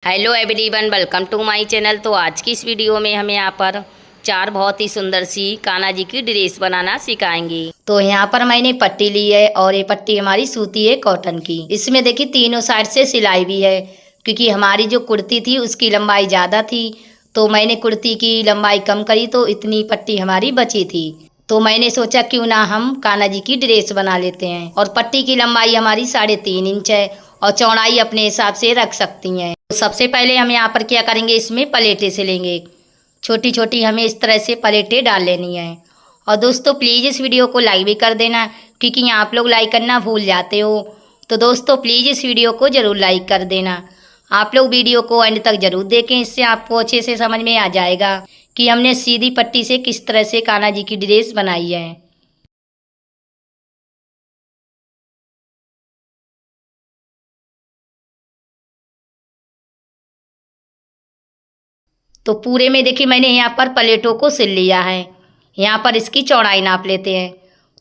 Hello everyone, welcome to my channel. तो आज की इस वीडियो में हमें यहाँ पर चार बहुत ही सुंदर सी कान्हा जी की ड्रेस बनाना सिखाएंगे। तो यहाँ पर मैंने पट्टी ली है और ये पट्टी हमारी सूती है कॉटन की। इसमें देखिए तीनों साइड से सिलाई भी है, क्योंकि हमारी जो कुर्ती थी उसकी लंबाई ज़्यादा थी, तो मैंने कुर्ती की लंबाई कम करी तो इतनी पट्टी हमारी बची थी। तो मैंने सोचा क्यों ना हम कान्हा जी की ड्रेस बना लेते हैं। और पट्टी की लंबाई हमारी 3.5 इंच है और चौड़ाई अपने हिसाब से रख सकती हैं। तो सबसे पहले हम यहाँ पर क्या करेंगे, इसमें प्लेटें सिलेंगे। छोटी छोटी हमें इस तरह से प्लेटें डाल लेनी है। और दोस्तों प्लीज़ इस वीडियो को लाइक भी कर देना, क्योंकि आप लोग लाइक करना भूल जाते हो। तो दोस्तों प्लीज़ इस वीडियो को ज़रूर लाइक कर देना। आप लोग वीडियो को एंड तक ज़रूर देखें, इससे आपको अच्छे से समझ में आ जाएगा कि हमने सीधी पट्टी से किस तरह से कान्हा जी की ड्रेस बनाई है। तो पूरे में देखिए मैंने यहाँ पर प्लेटों को सिल लिया है। यहाँ पर इसकी चौड़ाई नाप लेते हैं।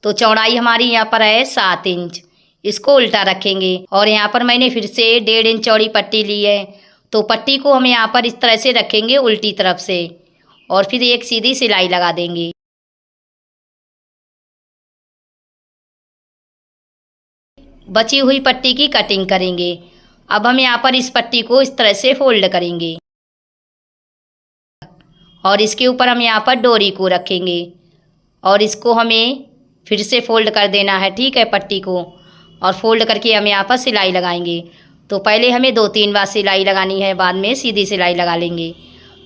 तो चौड़ाई हमारी यहाँ पर है 7 इंच। इसको उल्टा रखेंगे और यहाँ पर मैंने फिर से 1.5 इंच चौड़ी पट्टी ली है। तो पट्टी को हम यहाँ पर इस तरह से रखेंगे उल्टी तरफ से, और फिर एक सीधी सिलाई लगा देंगे। बची हुई पट्टी की कटिंग करेंगे। अब हम यहाँ पर इस पट्टी को इस तरह से फोल्ड करेंगे और इसके ऊपर हम यहाँ पर डोरी को रखेंगे और इसको हमें फिर से फोल्ड कर देना है, ठीक है, पट्टी को। और फोल्ड करके हम यहाँ पर सिलाई लगाएंगे। तो पहले हमें 2-3 बार सिलाई लगानी है, बाद में सीधी सिलाई लगा लेंगे।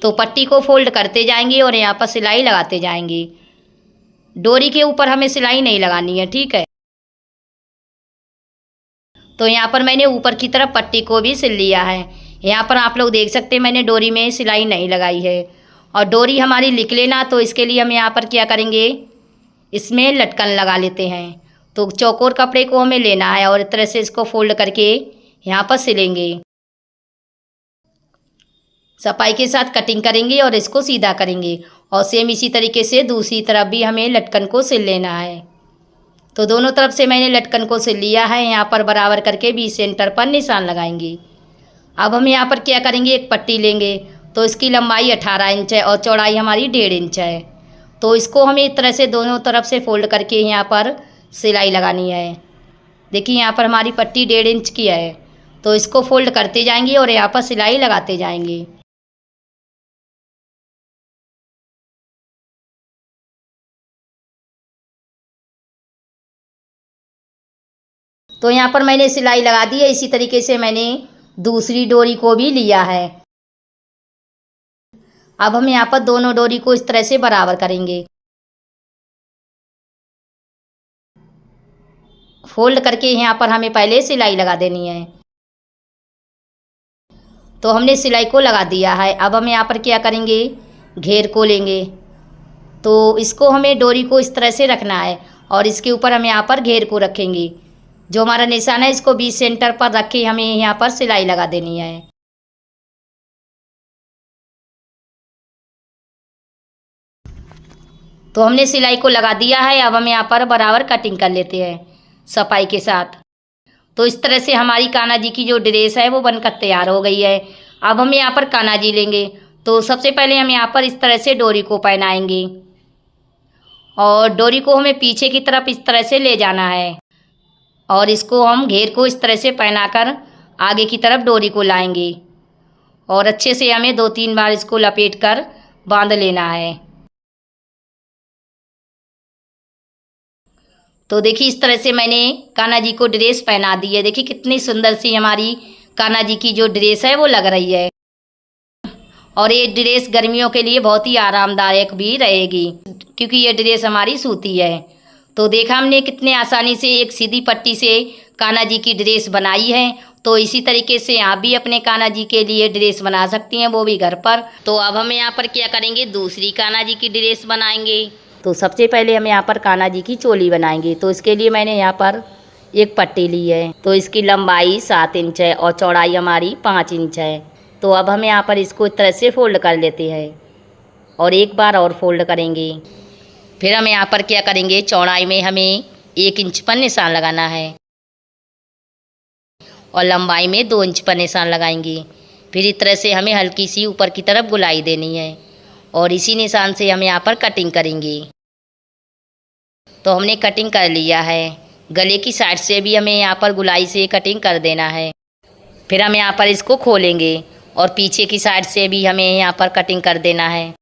तो पट्टी को फोल्ड करते जाएंगे और यहाँ पर सिलाई लगाते जाएंगे। डोरी के ऊपर हमें सिलाई नहीं लगानी है, ठीक है। तो यहाँ पर मैंने ऊपर की तरफ पट्टी को भी सिल लिया है। यहाँ पर आप लोग देख सकते हैं मैंने डोरी में सिलाई नहीं लगाई है। और डोरी हमारी निकले ना, तो इसके लिए हम यहाँ पर क्या करेंगे, इसमें लटकन लगा लेते हैं। तो चौकोर कपड़े को हमें लेना है और इस तरह से इसको फोल्ड करके यहाँ पर सिलेंगे। सफाई के साथ कटिंग करेंगे और इसको सीधा करेंगे। और सेम इसी तरीके से दूसरी तरफ भी हमें लटकन को सिल लेना है। तो दोनों तरफ से मैंने लटकन को सिल लिया है। यहाँ पर बराबर करके बीच सेंटर पर निशान लगाएंगे। अब हम यहाँ पर क्या करेंगे, एक पट्टी लेंगे। तो इसकी लंबाई 18 इंच है और चौड़ाई हमारी 1.5 इंच है। तो इसको हमें इस तरह से दोनों तरफ से फोल्ड करके यहाँ पर सिलाई लगानी है। देखिए यहाँ पर हमारी पट्टी 1.5 इंच की है। तो इसको फोल्ड करते जाएंगे और यहाँ पर सिलाई लगाते जाएंगे। तो यहाँ पर मैंने सिलाई लगा दी है। इसी तरीके से मैंने दूसरी डोरी को भी लिया है। अब हम यहाँ पर दोनों डोरी को इस तरह से बराबर करेंगे। फोल्ड करके यहाँ पर हमें पहले सिलाई लगा देनी है। तो हमने सिलाई को लगा दिया है। अब हम यहाँ पर क्या करेंगे, घेर को लेंगे। तो इसको हमें डोरी को इस तरह से रखना है और इसके ऊपर हम यहाँ पर घेर को रखेंगे। जो हमारा निशान है इसको बीच सेंटर पर रख के हमें यहाँ पर सिलाई लगा देनी है। तो हमने सिलाई को लगा दिया है। अब हम यहाँ पर बराबर कटिंग कर लेते हैं सफाई के साथ। तो इस तरह से हमारी कान्हा जी की जो ड्रेस है वो बनकर तैयार हो गई है। अब हम यहाँ पर कान्हा जी लेंगे। तो सबसे पहले हम यहाँ पर इस तरह से डोरी को पहनाएंगे और डोरी को हमें पीछे की तरफ इस तरह से ले जाना है। और इसको हम घेर को इस तरह से पहनाकर आगे की तरफ डोरी को लाएंगे और अच्छे से हमें 2-3 बार इसको लपेट कर बांध लेना है। तो देखिए इस तरह से मैंने कान्हा जी को ड्रेस पहना दी है। देखिए कितनी सुंदर सी हमारी कान्हा जी की जो ड्रेस है वो लग रही है। और ये ड्रेस गर्मियों के लिए बहुत ही आरामदायक भी रहेगी, क्योंकि ये ड्रेस हमारी सूती है। तो देखा हमने कितने आसानी से एक सीधी पट्टी से कान्हा जी की ड्रेस बनाई है। तो इसी तरीके से आप भी अपने कान्हा जी के लिए ड्रेस बना सकती हैं, वो भी घर पर। तो अब हम यहाँ पर क्या करेंगे, दूसरी कान्हा जी की ड्रेस बनाएंगे। तो सबसे पहले हम यहाँ पर कान्हा जी की चोली बनाएंगे। तो इसके लिए मैंने यहाँ पर एक पट्टी ली है। तो इसकी लंबाई 7 इंच है और चौड़ाई हमारी 5 इंच है। तो अब हम यहाँ पर इसको इस तरह से फोल्ड कर लेते हैं और एक बार और फोल्ड करेंगे। फिर हम यहाँ पर क्या करेंगे, चौड़ाई में हमें 1 इंच पर निशान लगाना है और लंबाई में 2 इंच पर निशान लगाएंगे। फिर इस तरह से हमें हल्की सी ऊपर की तरफ गुलाई देनी है और इसी निशान से हम यहाँ पर कटिंग करेंगे। तो हमने कटिंग कर लिया है। गले की साइड से भी हमें यहाँ पर गुलाई से कटिंग कर देना है। फिर हम यहाँ पर इसको खोलेंगे और पीछे की साइड से भी हमें यहाँ पर कटिंग कर देना है।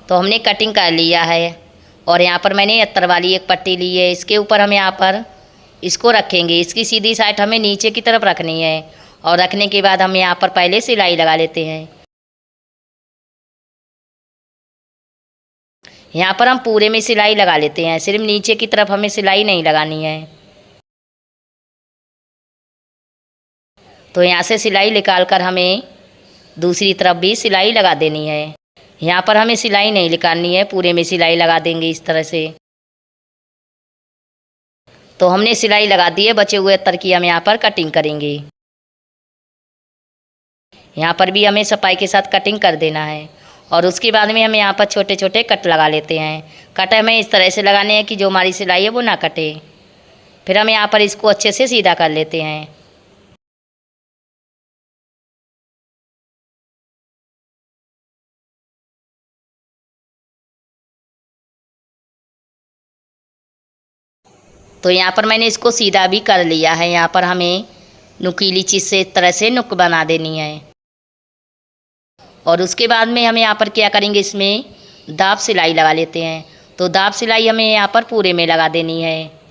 तो हमने कटिंग कर लिया है और यहाँ पर मैंने अस्तर वाली एक पट्टी ली है। इसके ऊपर हम यहाँ पर इसको रखेंगे। इसकी सीधी साइड हमें नीचे की तरफ रखनी है और रखने के बाद हम यहाँ पर पहले सिलाई लगा लेते हैं। यहाँ पर हम पूरे में सिलाई लगा लेते हैं, सिर्फ नीचे की तरफ हमें सिलाई नहीं लगानी है। तो यहाँ से सिलाई निकाल कर हमें दूसरी तरफ भी सिलाई लगा देनी है। यहाँ पर हमें सिलाई नहीं निकालनी है, पूरे में सिलाई लगा देंगे इस तरह से। तो हमने सिलाई लगा दी है, बचे हुए अस्तर की हम यहाँ पर कटिंग करेंगे। यहाँ पर भी हमें सफाई के साथ कटिंग कर देना है और उसके बाद में हम यहाँ पर छोटे छोटे कट लगा लेते हैं। कट हमें इस तरह से लगाने हैं कि जो हमारी सिलाई है वो ना कटे। फिर हम यहाँ पर इसको अच्छे से सीधा कर लेते हैं। तो यहाँ पर मैंने इसको सीधा भी कर लिया है। यहाँ पर हमें नुकीली चीज़ से इस तरह से नुक बना देनी है और उसके बाद में हमें यहाँ पर क्या करेंगे, इसमें दाब सिलाई लगा लेते हैं। तो दाब सिलाई हमें यहाँ पर पूरे में लगा देनी है।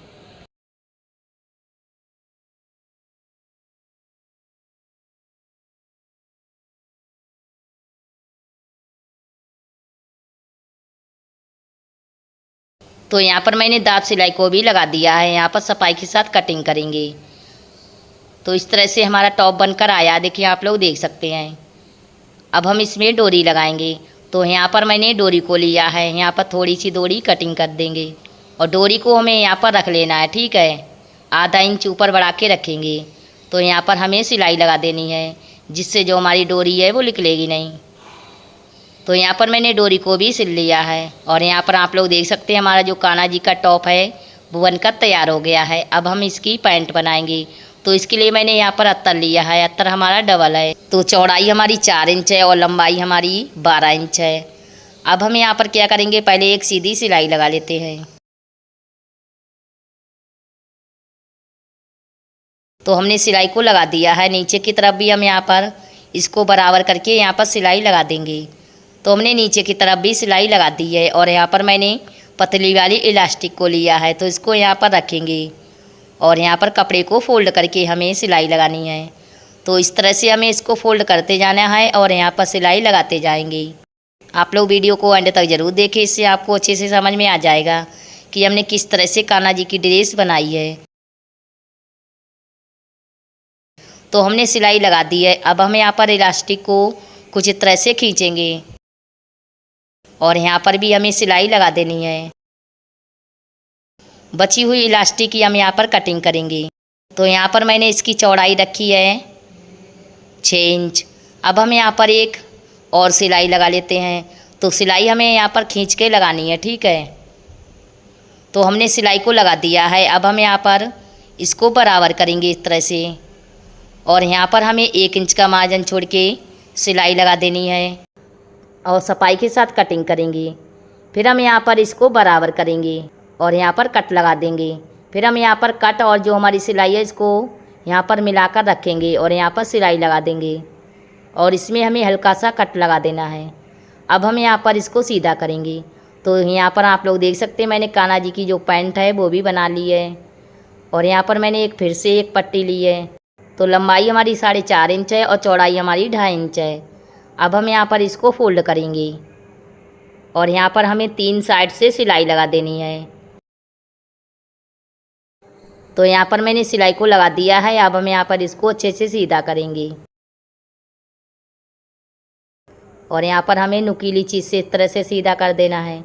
तो यहाँ पर मैंने दाब सिलाई को भी लगा दिया है। यहाँ पर सफाई के साथ कटिंग करेंगे। तो इस तरह से हमारा टॉप बनकर आया, देखिए आप लोग देख सकते हैं। अब हम इसमें डोरी लगाएंगे। तो यहाँ पर मैंने डोरी को लिया है, यहाँ पर थोड़ी सी डोरी कटिंग कर देंगे और डोरी को हमें यहाँ पर रख लेना है, ठीक है। आधा इंच ऊपर बढ़ा के रखेंगे। तो यहाँ पर हमें सिलाई लगा देनी है, जिससे जो हमारी डोरी है वो निकलेगी नहीं। तो यहाँ पर मैंने डोरी को भी सिल लिया है और यहाँ पर आप लोग देख सकते हैं हमारा जो कान्हा जी का टॉप है वो बनकर तैयार हो गया है। अब हम इसकी पैंट बनाएंगे। तो इसके लिए मैंने यहाँ पर अस्तर लिया है। अस्तर हमारा डबल है, तो चौड़ाई हमारी 4 इंच है और लंबाई हमारी 12 इंच है। अब हम यहाँ पर क्या करेंगे, पहले एक सीधी सिलाई लगा लेते हैं। तो हमने सिलाई को लगा दिया है। नीचे की तरफ भी हम यहाँ पर इसको बराबर करके यहाँ पर सिलाई लगा देंगे। तो हमने नीचे की तरफ भी सिलाई लगा दी है और यहाँ पर मैंने पतली वाली इलास्टिक को लिया है। तो इसको यहाँ पर रखेंगे और यहाँ पर कपड़े को फोल्ड करके हमें सिलाई लगानी है। तो इस तरह से हमें इसको फोल्ड करते जाना है और यहाँ पर सिलाई लगाते जाएंगे। आप लोग वीडियो को एंड तक ज़रूर देखें, इससे आपको अच्छे से समझ में आ जाएगा कि हमने किस तरह से कान्हा जी की ड्रेस बनाई है। तो हमने सिलाई लगा दी है। अब हम यहाँ पर इलास्टिक को कुछ इस तरह से खींचेंगे और यहाँ पर भी हमें सिलाई लगा देनी है। बची हुई इलास्टिक की हम यहाँ पर कटिंग करेंगे। तो यहाँ पर मैंने इसकी चौड़ाई रखी है 6 इंच। अब हम यहाँ पर एक और सिलाई लगा लेते हैं। तो सिलाई हमें यहाँ पर खींच के लगानी है, ठीक है। तो हमने सिलाई को लगा दिया है। अब हम यहाँ पर इसको बराबर करेंगे इस तरह से और यहाँ पर हमें 1 इंच का मार्जिन छोड़ के सिलाई लगा देनी है और सफाई के साथ कटिंग करेंगे। फिर हम यहाँ पर इसको बराबर करेंगे और यहाँ पर कट लगा देंगे। फिर हम यहाँ पर कट और जो हमारी सिलाई है इसको यहाँ पर मिलाकर रखेंगे और यहाँ पर सिलाई लगा देंगे और इसमें हमें हल्का सा कट लगा देना है। अब हम यहाँ पर इसको सीधा करेंगे। तो यहाँ पर आप लोग देख सकते हैं मैंने कान्हा जी की जो पैंट है वो भी बना ली है और यहाँ पर मैंने फिर से एक पट्टी ली है। तो लंबाई हमारी 4.5 इंच है और चौड़ाई हमारी 2.5 इंच है। अब हम यहाँ पर इसको फोल्ड करेंगे और यहाँ पर हमें 3 साइड से सिलाई लगा देनी है। तो यहाँ पर मैंने सिलाई को लगा दिया है। अब हम यहाँ पर इसको अच्छे से सीधा करेंगे और यहाँ पर हमें नुकीली चीज़ से इस तरह से सीधा कर देना है।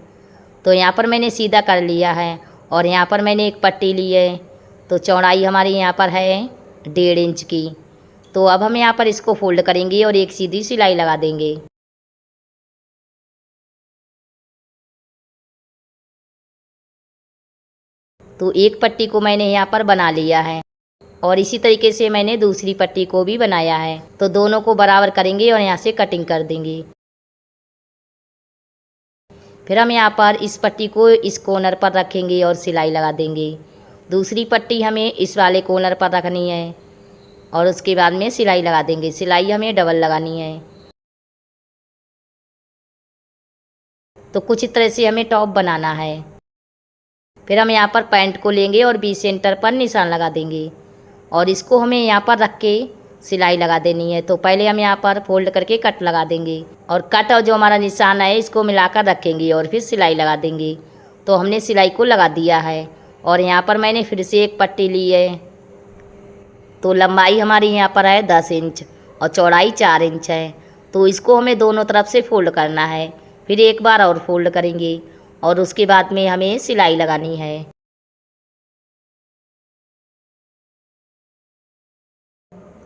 तो यहाँ पर मैंने सीधा कर लिया है और यहाँ पर मैंने एक पट्टी ली है। तो चौड़ाई हमारी यहाँ पर है 1.5 इंच की। तो अब हम यहाँ पर इसको फोल्ड करेंगे और एक सीधी सिलाई लगा देंगे। तो एक पट्टी को मैंने यहाँ पर बना लिया है और इसी तरीके से मैंने दूसरी पट्टी को भी बनाया है। तो दोनों को बराबर करेंगे और यहाँ से कटिंग कर देंगे। फिर हम यहाँ पर इस पट्टी को इस कॉर्नर पर रखेंगे और सिलाई लगा देंगे। दूसरी पट्टी हमें इस वाले कॉर्नर पर रखनी है और उसके बाद में सिलाई लगा देंगे। सिलाई हमें डबल लगानी है। तो कुछ इस तरह से हमें टॉप बनाना है। फिर हम यहाँ पर पैंट को लेंगे और बी सेंटर पर निशान लगा देंगे और इसको हमें यहाँ पर रख के सिलाई लगा देनी है। तो पहले हम यहाँ पर फोल्ड करके कट लगा देंगे और कट और जो हमारा निशान है इसको मिलाकर रखेंगे और फिर सिलाई लगा देंगे। तो हमने सिलाई को लगा दिया है और यहाँ पर मैंने फिर से एक पट्टी ली है। तो लंबाई हमारी यहाँ पर है 10 इंच और चौड़ाई 4 इंच है। तो इसको हमें दोनों तरफ से फोल्ड करना है। फिर एक बार और फोल्ड करेंगे और उसके बाद में हमें सिलाई लगानी है।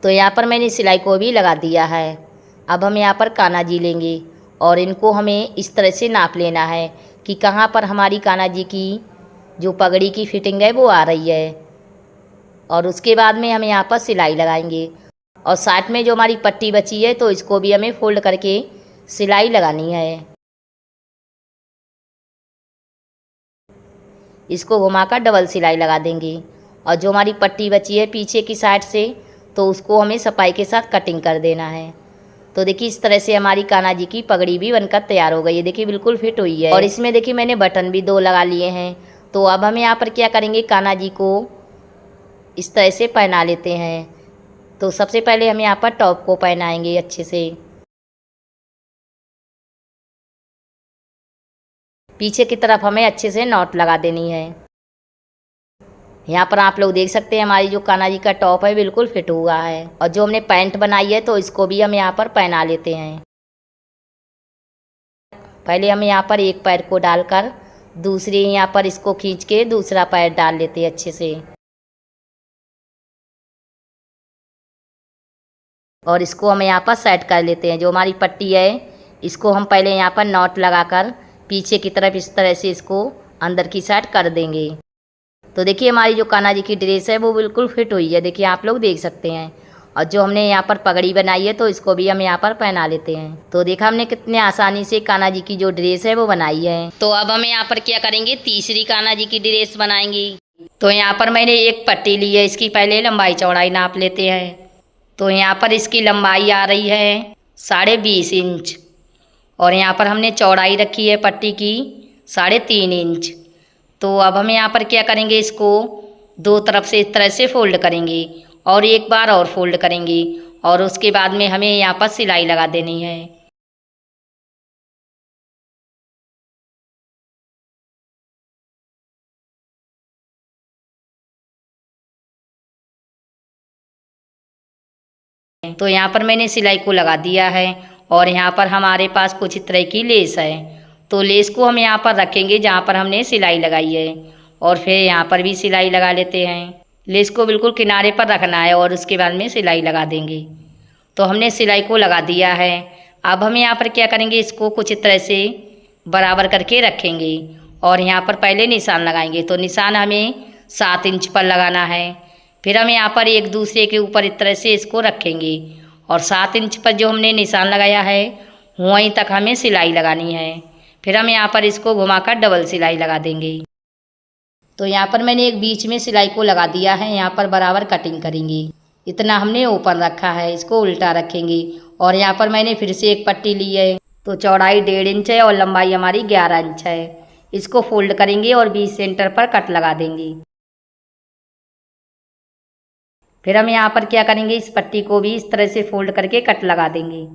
तो यहाँ पर मैंने सिलाई को भी लगा दिया है। अब हम यहाँ पर कान्हा जी लेंगे और इनको हमें इस तरह से नाप लेना है कि कहाँ पर हमारी कान्हा जी की जो पगड़ी की फिटिंग है वो आ रही है। और उसके बाद में हम यहाँ पर सिलाई लगाएंगे और साथ में जो हमारी पट्टी बची है तो इसको भी हमें फोल्ड करके सिलाई लगानी है। इसको घुमाकर डबल सिलाई लगा देंगे और जो हमारी पट्टी बची है पीछे की साइड से तो उसको हमें सफाई के साथ कटिंग कर देना है। तो देखिए इस तरह से हमारी कान्हा जी की पगड़ी भी बनकर तैयार हो गई है। देखिए बिल्कुल फिट हुई है और इसमें देखिए मैंने बटन भी 2 लगा लिए हैं। तो अब हम यहाँ पर क्या करेंगे, कान्हा जी को इस तरह से पहना लेते हैं। तो सबसे पहले हम यहाँ पर टॉप को पहनाएंगे अच्छे से। पीछे की तरफ हमें अच्छे से नॉट लगा देनी है। यहाँ पर आप लोग देख सकते हैं हमारी जो कान्हा जी का टॉप है बिल्कुल फिट हुआ है। और जो हमने पैंट बनाई है तो इसको भी हम यहाँ पर पहना लेते हैं। पहले हम यहाँ पर एक पैर को डालकर दूसरे यहाँ पर इसको खींच के दूसरा पैर डाल लेते हैं अच्छे से और इसको हम यहाँ पर सेट कर लेते हैं। जो हमारी पट्टी है इसको हम पहले यहाँ पर नॉट लगाकर पीछे की तरफ इस तरह से इसको अंदर की साइड कर देंगे। तो देखिए हमारी जो कान्हा जी की ड्रेस है वो बिल्कुल फिट हुई है। देखिए आप लोग देख सकते हैं। और जो हमने यहाँ पर पगड़ी बनाई है तो इसको भी हम यहाँ पर पहना लेते हैं। तो देखा हमने कितने आसानी से कान्हा जी की जो ड्रेस है वो बनाई है। तो अब हम यहाँ पर क्या करेंगे, तीसरी कान्हा जी की ड्रेस बनाएंगे। तो यहाँ पर मैंने एक पट्टी ली है, इसकी पहले लंबाई चौड़ाई नाप लेते हैं। तो यहाँ पर इसकी लंबाई आ रही है 20.5 इंच और यहाँ पर हमने चौड़ाई रखी है पट्टी की 3.5 इंच। तो अब हम यहाँ पर क्या करेंगे, इसको 2 तरफ से इस तरह से फोल्ड करेंगे और एक बार और फोल्ड करेंगे और उसके बाद में हमें यहाँ पर सिलाई लगा देनी है। तो यहाँ पर मैंने सिलाई को लगा दिया है और यहाँ पर हमारे पास कुछ इस तरह की लेस है। तो लेस को हम यहाँ पर रखेंगे जहाँ पर हमने सिलाई लगाई है और फिर यहाँ पर भी सिलाई लगा लेते हैं। लेस को बिल्कुल किनारे पर रखना है और उसके बाद में सिलाई लगा देंगे। तो हमने सिलाई को लगा दिया है। अब हम यहाँ पर क्या करेंगे, इसको कुछ इस तरह से बराबर करके रखेंगे और यहाँ पर पहले निशान लगाएंगे। तो निशान हमें 7 इंच पर लगाना है। फिर हम यहाँ पर एक दूसरे के ऊपर इस तरह से इसको रखेंगे और 7 इंच पर जो हमने निशान लगाया है वहीं तक हमें सिलाई लगानी है। फिर हम यहाँ पर इसको घुमाकर डबल सिलाई लगा देंगे। तो यहाँ पर मैंने एक बीच में सिलाई को लगा दिया है, यहाँ पर बराबर कटिंग करेंगे। इतना हमने ऊपर रखा है, इसको उल्टा रखेंगे और यहाँ पर मैंने फिर से एक पट्टी ली है। तो चौड़ाई 1.5 इंच है और लंबाई हमारी 11 इंच है। इसको फोल्ड करेंगे और बीच सेंटर पर कट लगा देंगे। फिर हम यहाँ पर क्या करेंगे, इस पट्टी को भी इस तरह से फोल्ड करके कट लगा देंगे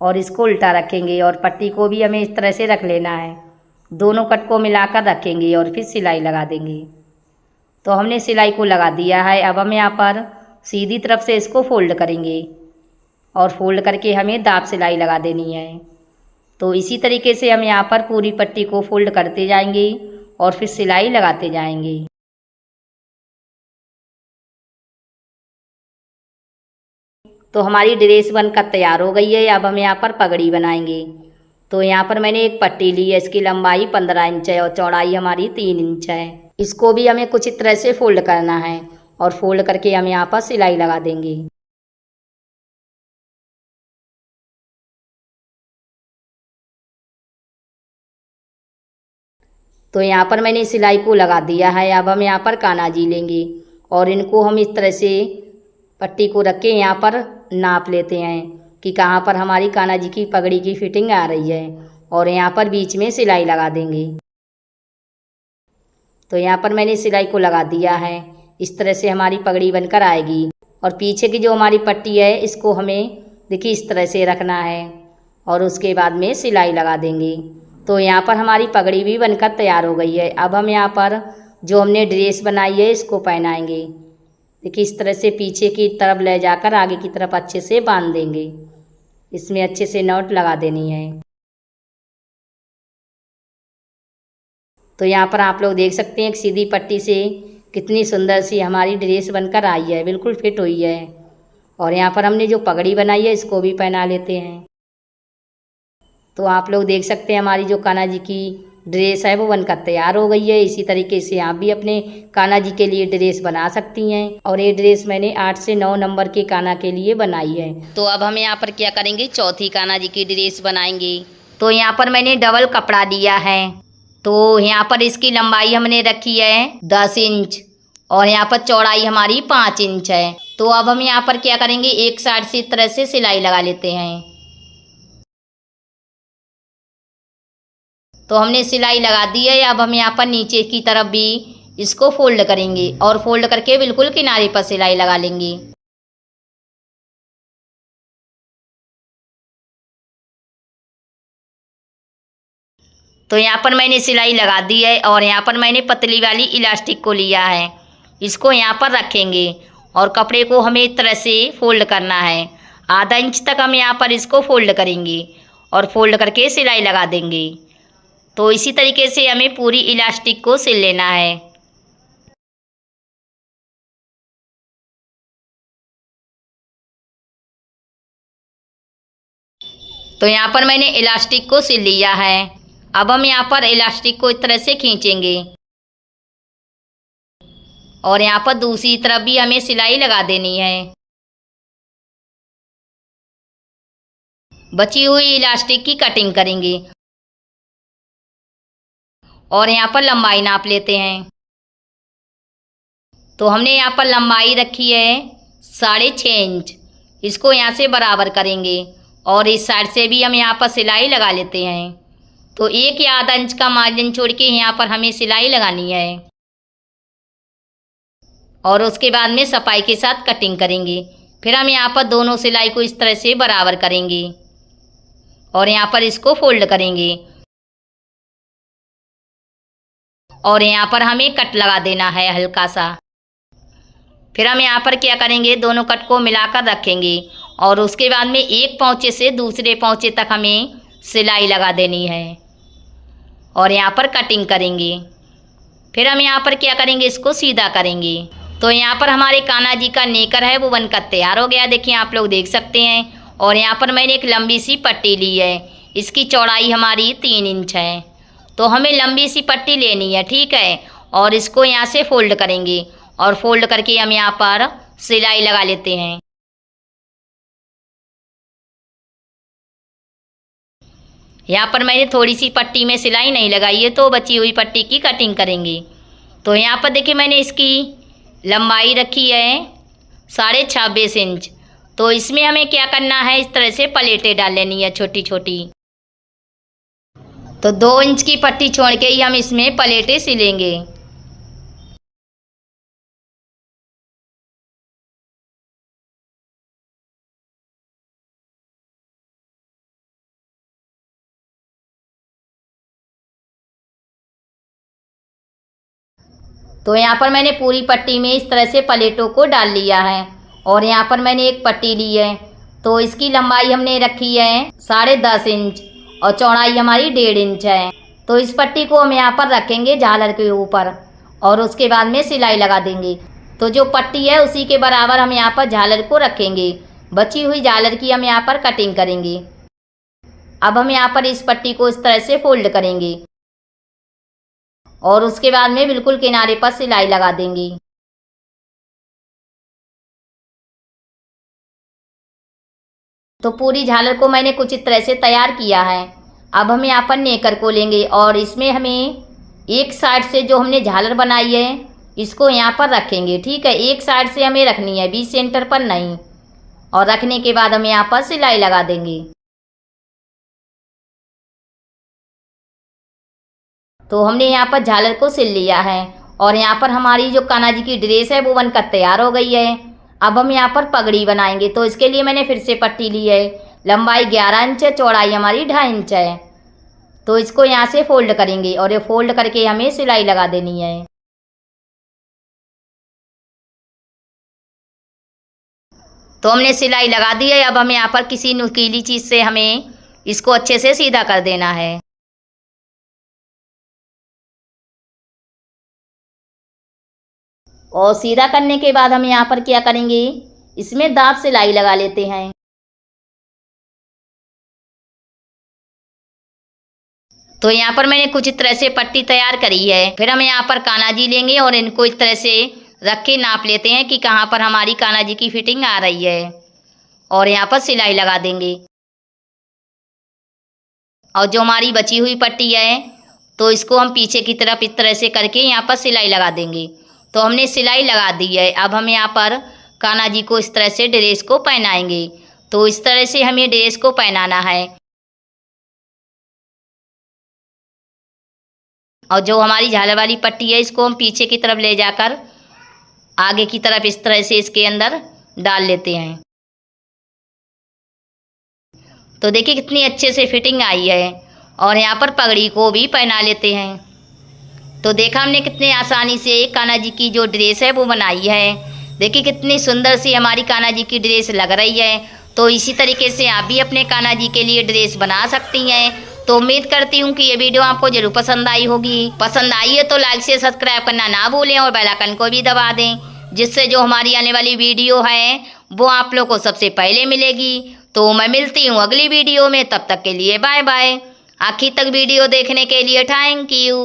और इसको उल्टा रखेंगे और पट्टी को भी हमें इस तरह से रख लेना है। दोनों कट को मिलाकर रखेंगे और फिर सिलाई लगा देंगे। तो हमने सिलाई को लगा दिया है। अब हम यहाँ पर सीधी तरफ से इसको फोल्ड करेंगे और फोल्ड करके हमें दाब सिलाई लगा देनी है। तो इसी तरीके से हम यहाँ पर पूरी पट्टी को फोल्ड करते जाएंगे और फिर सिलाई लगाते जाएंगे। तो हमारी ड्रेस बनकर तैयार हो गई है। अब हम यहाँ पर पगड़ी बनाएंगे। तो यहाँ पर मैंने एक पट्टी ली है, इसकी लंबाई 15 इंच है और चौड़ाई हमारी 3 इंच है। इसको भी हमें कुछ इस तरह से फोल्ड करना है और फोल्ड करके हम यहाँ पर सिलाई लगा देंगे। तो यहाँ पर मैंने सिलाई को लगा दिया है। अब हम यहाँ पर काना जी लेंगे और इनको हम इस तरह से पट्टी को रख के यहाँ पर नाप लेते हैं कि कहाँ पर हमारी काना जी की पगड़ी की फिटिंग आ रही है, और यहाँ पर बीच में सिलाई लगा देंगे। तो यहाँ पर मैंने सिलाई को लगा दिया है। इस तरह से हमारी पगड़ी बनकर आएगी। और पीछे की जो हमारी पट्टी है इसको हमें देखिए इस तरह से रखना है और उसके बाद में सिलाई लगा देंगे। तो यहाँ पर हमारी पगड़ी भी बनकर तैयार हो गई है। अब हम यहाँ पर जो हमने ड्रेस बनाई है इसको पहनाएंगे। देखिए इस तरह से पीछे की तरफ ले जाकर आगे की तरफ अच्छे से बांध देंगे। इसमें अच्छे से नॉट लगा देनी है। तो यहाँ पर आप लोग देख सकते हैं एक सीधी पट्टी से कितनी सुंदर सी हमारी ड्रेस बनकर आई है, बिल्कुल फिट हुई है। और यहाँ पर हमने जो पगड़ी बनाई है इसको भी पहना लेते हैं। तो आप लोग देख सकते हैं हमारी जो कान्हा जी की ड्रेस है वो बनकर तैयार हो गई है। इसी तरीके से आप भी अपने कान्हा जी के लिए ड्रेस बना सकती हैं। और ये ड्रेस मैंने 8 से 9 नंबर के कान्हा के लिए बनाई है। तो अब हम यहाँ पर क्या करेंगे, चौथी कान्हा जी की ड्रेस बनाएंगे। तो यहाँ पर मैंने डबल कपड़ा लिया है। तो यहाँ पर इसकी लंबाई हमने रखी है 10 इंच और यहाँ पर चौड़ाई हमारी 5 इंच है। तो अब हम यहाँ पर क्या करेंगे, एक साइड से इस तरह से सिलाई लगा लेते हैं। तो हमने सिलाई लगा दी है। अब हम यहाँ पर नीचे की तरफ भी इसको फोल्ड करेंगे और फोल्ड करके बिल्कुल किनारे पर सिलाई लगा लेंगे। तो यहाँ पर मैंने सिलाई लगा दी है और यहाँ पर मैंने पतली वाली इलास्टिक को लिया है। इसको यहाँ पर रखेंगे और कपड़े को हमें इस तरह से फोल्ड करना है। आधा इंच तक हम यहाँ पर इसको फोल्ड करेंगे और फोल्ड करके सिलाई लगा देंगे। तो इसी तरीके से हमें पूरी इलास्टिक को सिल लेना है। तो यहाँ पर मैंने इलास्टिक को सिल लिया है। अब हम यहाँ पर इलास्टिक को इस तरह से खींचेंगे और यहाँ पर दूसरी तरफ भी हमें सिलाई लगा देनी है। बची हुई इलास्टिक की कटिंग करेंगे और यहाँ पर लंबाई नाप लेते हैं। तो हमने यहाँ पर लंबाई रखी है 6.5 इंच। इसको यहाँ से बराबर करेंगे और इस साइड से भी हम यहाँ पर सिलाई लगा लेते हैं। तो 1 या आधा इंच का मार्जिन छोड़ के यहाँ पर हमें सिलाई लगानी है और उसके बाद में सफाई के साथ कटिंग करेंगे। फिर हम यहाँ पर दोनों सिलाई को इस तरह से बराबर करेंगे और यहाँ पर इसको फोल्ड करेंगे और यहाँ पर हमें कट लगा देना है हल्का सा। फिर हम यहाँ पर क्या करेंगे, दोनों कट को मिलाकर रखेंगे और उसके बाद में एक पौंचे से दूसरे पौंचे तक हमें सिलाई लगा देनी है और यहाँ पर कटिंग करेंगे। फिर हम यहाँ पर क्या करेंगे, इसको सीधा करेंगे। तो यहाँ पर हमारे कान्हा जी का नेकर है वो बनकर तैयार हो गया। देखिए आप लोग देख सकते हैं। और यहाँ पर मैंने एक लंबी सी पट्टी ली है। इसकी चौड़ाई हमारी 3 इंच है। तो हमें लंबी सी पट्टी लेनी है, ठीक है। और इसको यहाँ से फोल्ड करेंगे और फोल्ड करके हम यहाँ पर सिलाई लगा लेते हैं। यहाँ पर मैंने थोड़ी सी पट्टी में सिलाई नहीं लगाई है, तो बची हुई पट्टी की कटिंग करेंगे। तो यहाँ पर देखिए मैंने इसकी लंबाई रखी है 26.5 इंच। तो इसमें हमें क्या करना है, इस तरह से प्लेटें डाल लेनी है छोटी छोटी। तो 2 इंच की पट्टी छोड़ के ही हम इसमें प्लेटें सिलेंगे। तो यहाँ पर मैंने पूरी पट्टी में इस तरह से प्लेटों को डाल लिया है और यहाँ पर मैंने एक पट्टी ली है। तो इसकी लंबाई हमने रखी है 10.5 इंच और चौड़ाई हमारी 1.5 इंच है। तो इस पट्टी को हम यहाँ पर रखेंगे झालर के ऊपर और उसके बाद में सिलाई लगा देंगे। तो जो पट्टी है उसी के बराबर हम यहाँ पर झालर को रखेंगे। बची हुई झालर की हम यहाँ पर कटिंग करेंगे। अब हम यहाँ पर इस पट्टी को इस तरह से फोल्ड करेंगे और उसके बाद में बिल्कुल किनारे पर सिलाई लगा देंगे। तो पूरी झालर को मैंने कुछ इस तरह से तैयार किया है। अब हम यहाँ पर नेकर को लेंगे और इसमें हमें एक साइड से जो हमने झालर बनाई है इसको यहाँ पर रखेंगे। ठीक है, एक साइड से हमें रखनी है, बीच सेंटर पर नहीं। और रखने के बाद हम यहाँ पर सिलाई लगा देंगे। तो हमने यहाँ पर झालर को सिल लिया है और यहाँ पर हमारी जो कान्हा जी की ड्रेस है वो बनकर तैयार हो गई है। अब हम यहाँ पर पगड़ी बनाएंगे। तो इसके लिए मैंने फिर से पट्टी ली है। लंबाई 11 इंच है, चौड़ाई हमारी 2.5 इंच है। तो इसको यहाँ से फोल्ड करेंगे और ये फोल्ड करके हमें सिलाई लगा देनी है। तो हमने सिलाई लगा दी है। अब हम यहाँ पर किसी नुकीली चीज़ से हमें इसको अच्छे से सीधा कर देना है। और सीधा करने के बाद हम यहाँ पर क्या करेंगे, इसमें दांत सिलाई लगा लेते हैं। तो यहाँ पर मैंने कुछ इस तरह से पट्टी तैयार करी है। फिर हम यहाँ पर कान्हा जी लेंगे और इनको इस तरह से रख के नाप लेते हैं कि कहाँ पर हमारी कान्हा जी की फिटिंग आ रही है और यहाँ पर सिलाई लगा देंगे। और जो हमारी बची हुई पट्टी है तो इसको हम पीछे की तरफ इस तरह से करके यहाँ पर सिलाई लगा देंगे। तो हमने सिलाई लगा दी है। अब हम यहाँ पर कान्हा जी को इस तरह से ड्रेस को पहनाएंगे। तो इस तरह से हमें ड्रेस को पहनाना है। और जो हमारी झालर वाली पट्टी है इसको हम पीछे की तरफ ले जाकर आगे की तरफ इस तरह से इसके अंदर डाल लेते हैं। तो देखिए कितनी अच्छे से फिटिंग आई है। और यहाँ पर पगड़ी को भी पहना लेते हैं। तो देखा हमने कितने आसानी से कान्हा जी की जो ड्रेस है वो बनाई है। देखिए कितनी सुंदर सी हमारी कान्हा जी की ड्रेस लग रही है। तो इसी तरीके से आप भी अपने कान्हा जी के लिए ड्रेस बना सकती हैं। तो उम्मीद करती हूँ कि ये वीडियो आपको जरूर पसंद आई होगी। पसंद आई है तो लाइक से सब्सक्राइब करना ना भूलें और बेल आइकन को भी दबा दें, जिससे जो हमारी आने वाली वीडियो है वो आप लोग को सबसे पहले मिलेगी। तो मैं मिलती हूँ अगली वीडियो में, तब तक के लिए बाय बाय। आखिर तक वीडियो देखने के लिए थैंक यू।